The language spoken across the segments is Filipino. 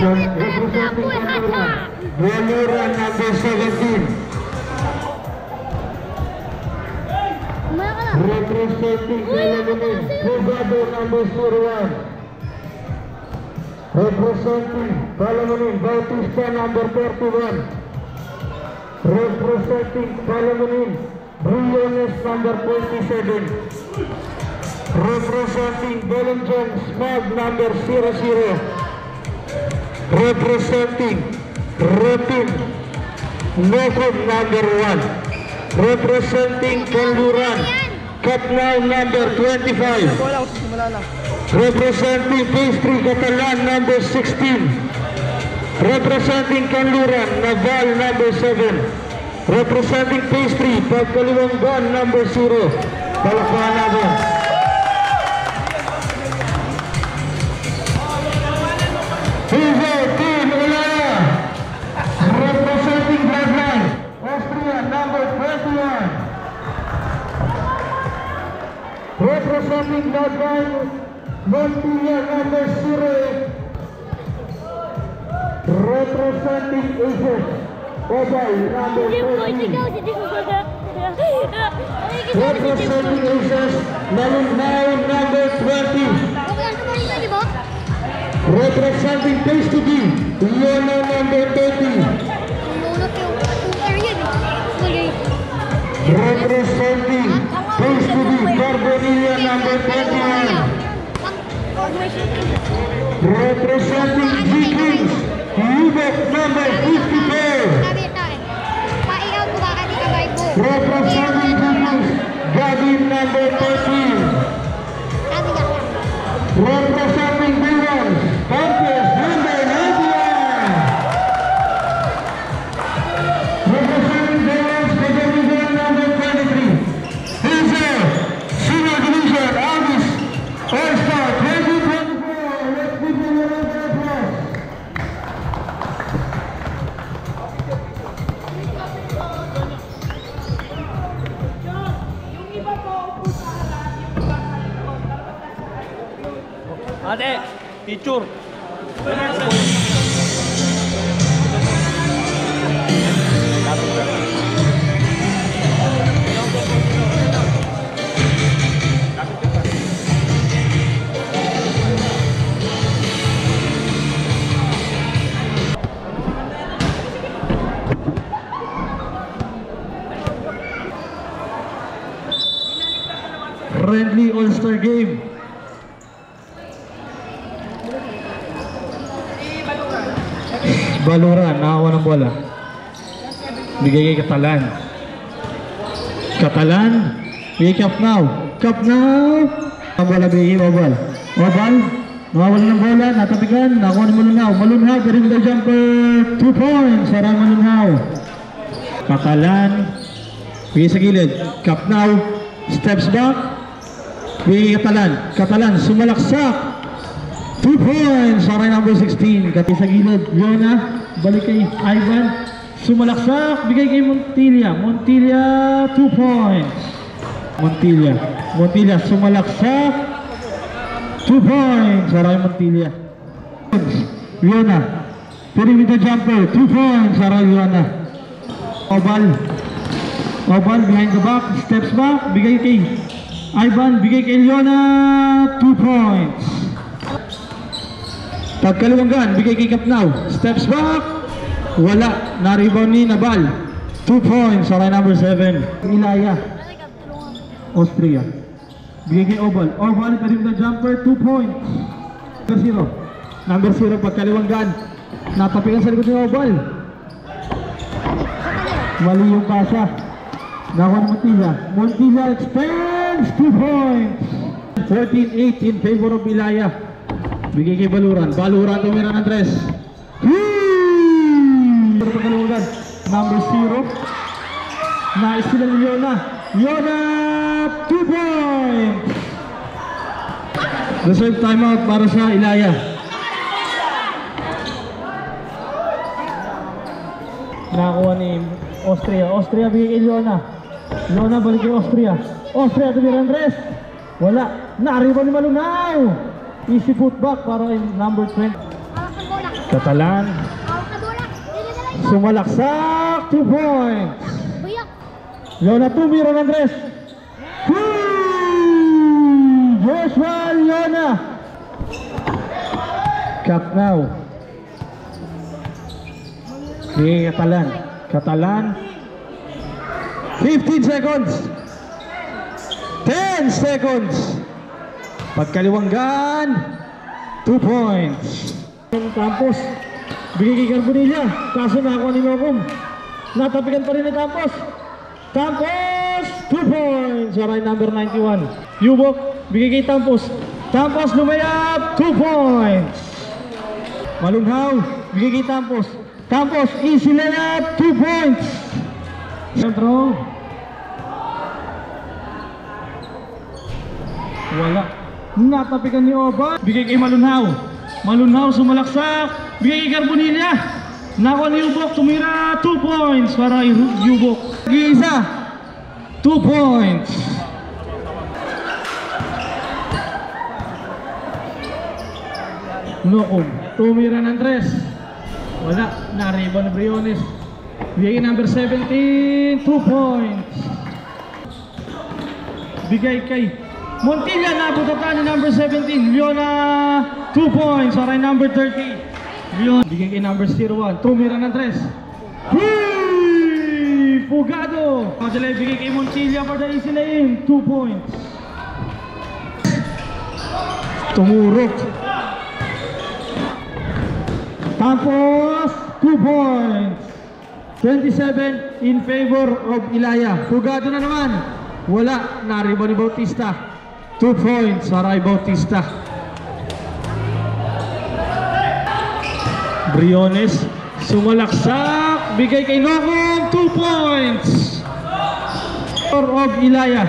Representing Valora number 17. Representing Palamunin, Jugado number 01. Representing Palamunin, Bautista number 31. Representing Palamunin, Briones number 27. Representing Bellingham, Smog number 00. Representing Repin, Nokub number 1. Representing Kanluran, Katnao number 25. Representing Pastry Catalan number 16. Representing Kanluran, Naval number 7. Representing Pastry, Pagkaliwanggan number 0. Palakpakan natin. Team Ulaya. Representing Bloodline, Austria number 21. Representing Bloodline, Montilla number 08. Representing Aces, Obay number 14. Representing Aces, Malunao number 20. Representing Face to be, Leona number 30. Representing Face to be, Carbonilla number 21. Representing G-Kings, Lubok number 54. Representing G-Kings, Gavin number 13. Representing Billions, Campus number 91. Representing Billions, Division number 23. Hazel, Senior Division, August, All-Star 2024. Let's give you a round of applause. Ate, picture. Friendly All-Star Game. Baluran, nakakuha ng bola. Bigay kay Catalan. Catalan, bigay Capnao. Capnao, ang bola bigay Obal. Obal, nakawala ng bola, natapigan, nakakuha ng Malunhaw. Malunhaw, perimeter jumper, 2 points, sarang Malunhaw. Catalan, bigay sa gilid. Capnao, steps back. Bigay Catalan. Catalan, sumalaksak. 2 points, saray number 16. Kati sa gilid, Yona, balik kay Ivan. Sumalaksak, bigay kay Montilla. Montilla, 2 points. Montilla, sumalaksak. 2 points, saray Montilla. Yona, perimeter jumper, 2 points, saray Yona. Obal, behind the back, steps back, bigay kay Ivan, bigay kay Yona, 2 points. Pagkaliwanggan, bigay kay Capnao. Steps back. Wala. Na-rebound ni Nabal. 2 points. Saray number 7. Ilaya. Austria. Bigay kay Obal. Obal, perimeter jumper. 2 points. Number 0. Pagkaliwanggan. Natapikan sa likod ni Obal. Mali yung kasa. Nakuha ni Montilla. Montilla extends. 2 points. 14-8 in favor of Ilaya. Bigay kay Baluran. Baluran tumira ng Andres. Pagkaliwanggan. Number 0. Nais sila ni Yona. Yona, 2 points. Reserve timeout para sa Ilaya. Nakakuha ni Austria. Austria bigay kay Yona. Yona balik kay Austria. Austria tumira ng Andres. Wala. Nariba ni Malunhaw. Easy putback para kay number 20. Catalan. Sumalaksak. 2 points. Leona tumira ng Andres. Joshua Leona. Cut now. Okay, Catalan. Catalan. 15 seconds. 10 seconds. Pagkaliwanggan. 2 points. Campos. Bigay kay Carbonilla. Kaso nakakuha ni Mokum. Natapikan pa rin ni Campos. Campos. 2 points. Saray number 91. Yubok. Bigay kay Campos. Campos lumayap. 2 points. Malunghaw. Bigay kay Campos. Campos. Easy layup. 2 points. Sentro. Wala. Natapikan ni Oba. Bigay kay Malunhaw. Malunhaw sumalaksak. Bigay kay Carbonilla. Nakuha ni Yubok. Tumira. 2 points para Yubok. Isa. 2 points. Nokum. Tumira ng Andres. Wala. Nariba ni Briones. Bigay kay number 17. 2 points. Bigay kay Montilla. Nabutatan ni number 17. Leona. 2 points. Saray number 30. Leon. Bigay kay number 01. Tumira ng Andres. Fugado. Madalay bigay kay Montilla for the easy lane. 2 points. Tumurok. Tapos 2 points. 27 in favor of Ilaya. Fugado na naman. Wala. Nariba ni Bautista. 2 points. Saray Bautista. Briones. Sumalaksak. Bigay kay Nokum. 2 points. For of Ilaya.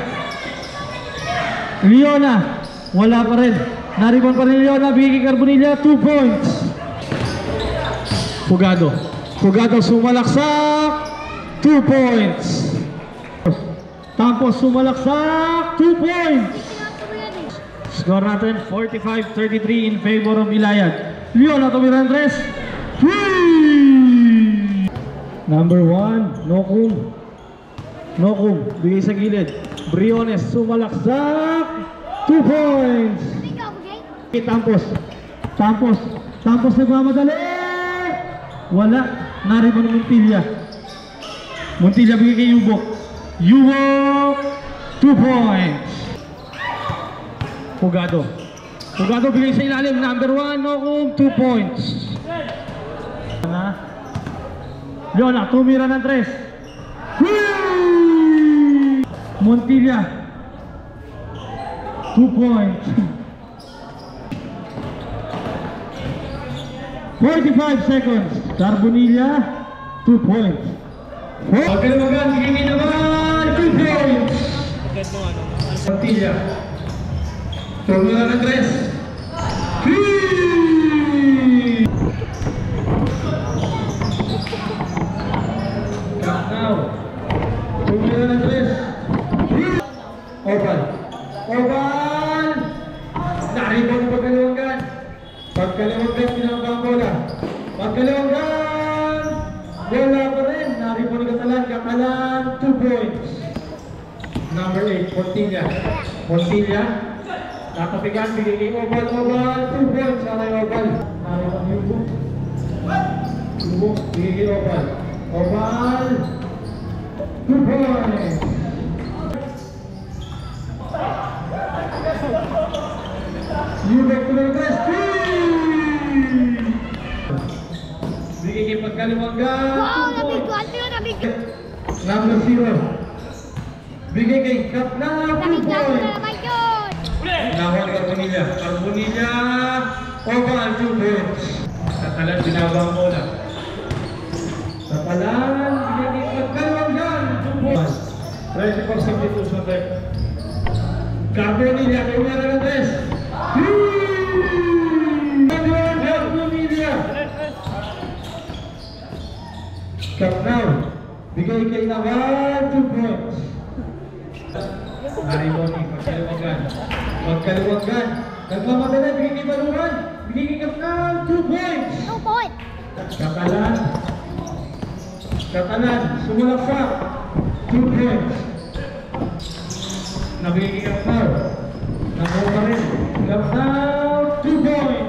Leona. Wala pa rin. Nariban pa rin Leona. Bigay kay Carbonilla. 2 points. Fugado. Fugado sumalaksak. 2 points. Tapos sumalaksak. 2 points. Score natin 45-33 in favor of Ilayag. Leona tumira Andres. Number 1, Nokum. Nokum, bigay sa gilid. Briones sumalaksak. 2 points. Tampos. Tampos. Tampos nagmamadali. Wala. Nariban ng Montilla. Montilla bigay kay Yubok. Yubok. 2 points. Fugado. Fugado bigay sa ilalim. Number 1, Nokum. 2 points. Leona, tumira ng 3. Montilla. 2 points. 45 seconds. Carbonilla, 2 points. Pagkaliwagan, bigay naman, 2 points. Montilla. Tumira ng 3. Tumira ng 3. Oval. Oval. Naribon pagkaliwagan. Pagkaliwagan, pinabang ang bola. Pagkaliwagan. Bola pa rin. Naribon ni Catalan. Catalan, 2 points. Number 8, Montilla. Montilla. Natapigan, bigay kay Oval. Oval, 2 points. Saray Oval. Naribon ni Yubok. Yubok, bigay kay Oval. Oval. 2 points. Yubok to the rest. Bigay kay pagkaliwagan. Wow, nabigyan. Number 0. Bigay kay Kapna. 2 Nabigyan ko na points. naman yun. Nahon ni Carbonilla. Carbonilla. Oval, 2 points. Catalan, binabang bola. Catalan, bigay kay pagkaliwagan. 2 points. 24 substitution time. Carbonilla, kay Umera ng 3. Carbonilla. Cap now. Bigay kay Naval, 2 points. Nariboni, pagkaliwagan. Pagkaliwagan. Nagmamadala, bigay kay Baluran. Bigay kay Cap now, 2 points. Kakalan. Kakalan. Sumulaksak. 2 points. Nabigay ang foul. Nakuha pa rin. Gap down. 2 points.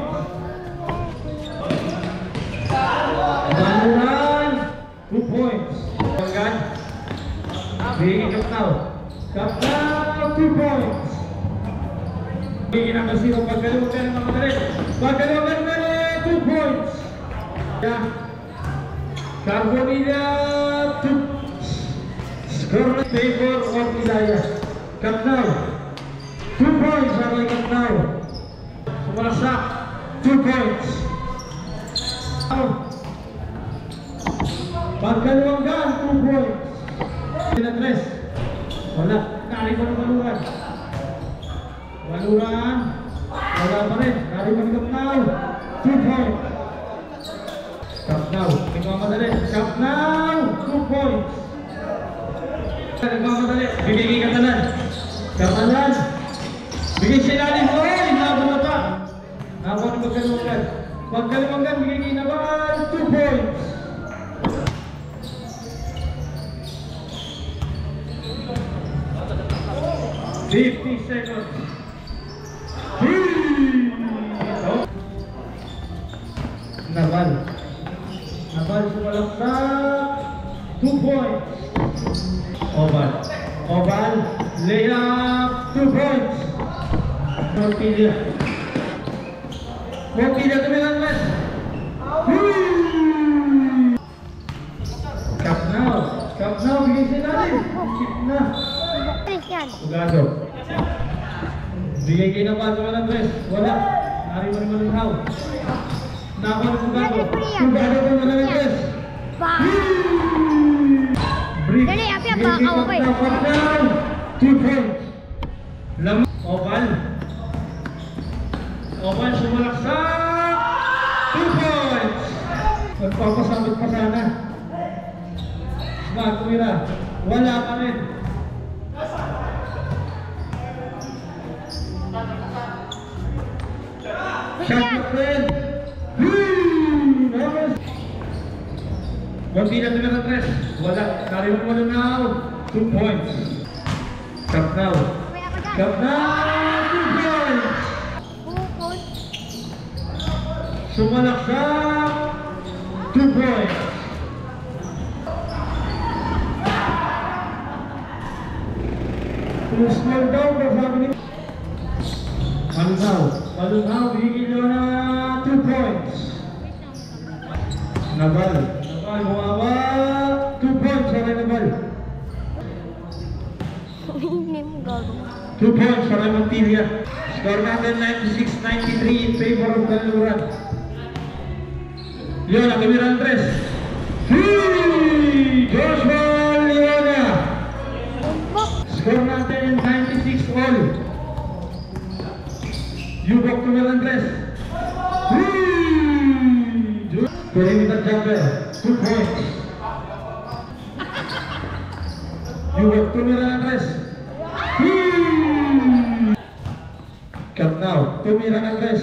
Baluran. 2 points. Pagkat. Bigay gap down. Gap down. 2 points. Bigay ng kasiro. Pagkalugan ng mga galit. Pagkalugan ng 2 points. Carbonilla to score in favor of Ilaya. Capnao, 2 points para kay Capnao. Sumasak, 2 points. Pagkaluwanggan, 2 points. Pinatres, wala, nari pa ng Baluran. Baluran, wala pa rin, nari pa ng Capnao, 2 points. Capnao, nagmamadali. Capnao, 2 points. Nagmamadali. Bigay kay Katalan. Katalan. Bigay siya natin. Oy! Nabot na pa. Nabot na pagkaluwanggan. Pagkaluwanggan, bigay kay Naval, 2 points. $50 seconds. Naval. Naval sumalaksak, 2 points. Oval. Oval. Layup, 2 points. Montilla. Montilla tumilang mas. Capnao. Capnao, bigay siya natin. Skip na. Yan. Ugado. Bigay kayo na ba sa mga dress? Wala. Nari mo naman ng how. Nakakuha ng Ugado. Ugado ko mga dress. Ba. Brick. Dali, api ang bakaw ako eh. Up down. 2 points. Oval. Oval sumalaksak. 2 points. Nagpapasabot pa sana. Smart, tumira. Wala pa rin. Shot pa rin. Montilla tumira ng tres. Wala. Narinig mo na 2 points. Capnao. Capnao, 2 points. Bukod. Sumalaksak, 2 points. Small down pa sabi ni Malunhaw. Malunhaw, bigil nyo na 2 points. Naval. Naval, huwawa. 2 points para Naval. Hindi mo gago. 2 points para Montilla. Score natin 96-93 in favor of Baluran. Leona, kamera Andres. Joshua Leona. Score natin 96 all. Yubok kamera Andres. Perimeter jumper, 2 points. Yubok kamera Andres. Capnao, tumira ng tres.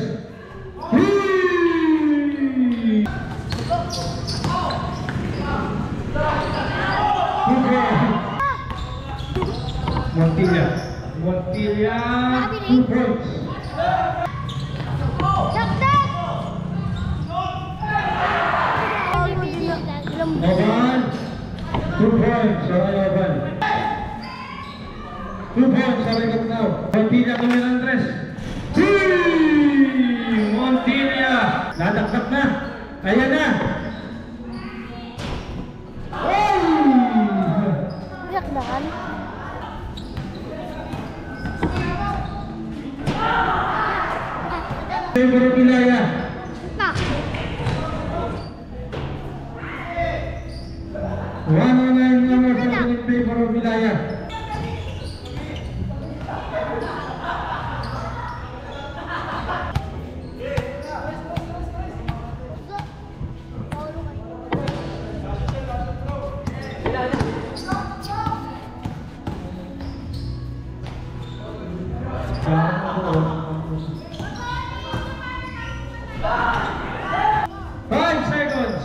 Montilla. Montilla, 2 points. Dakdak! Oval, 2 points. Saray Oval. 2 points, saray Capnao. Montilla, tumira ng tres. Montilla. Nadakdak na. Ayan na. Dakdakan. Favor of Ilaya. Pa. 109 numbers in favor of Ilaya. Five seconds.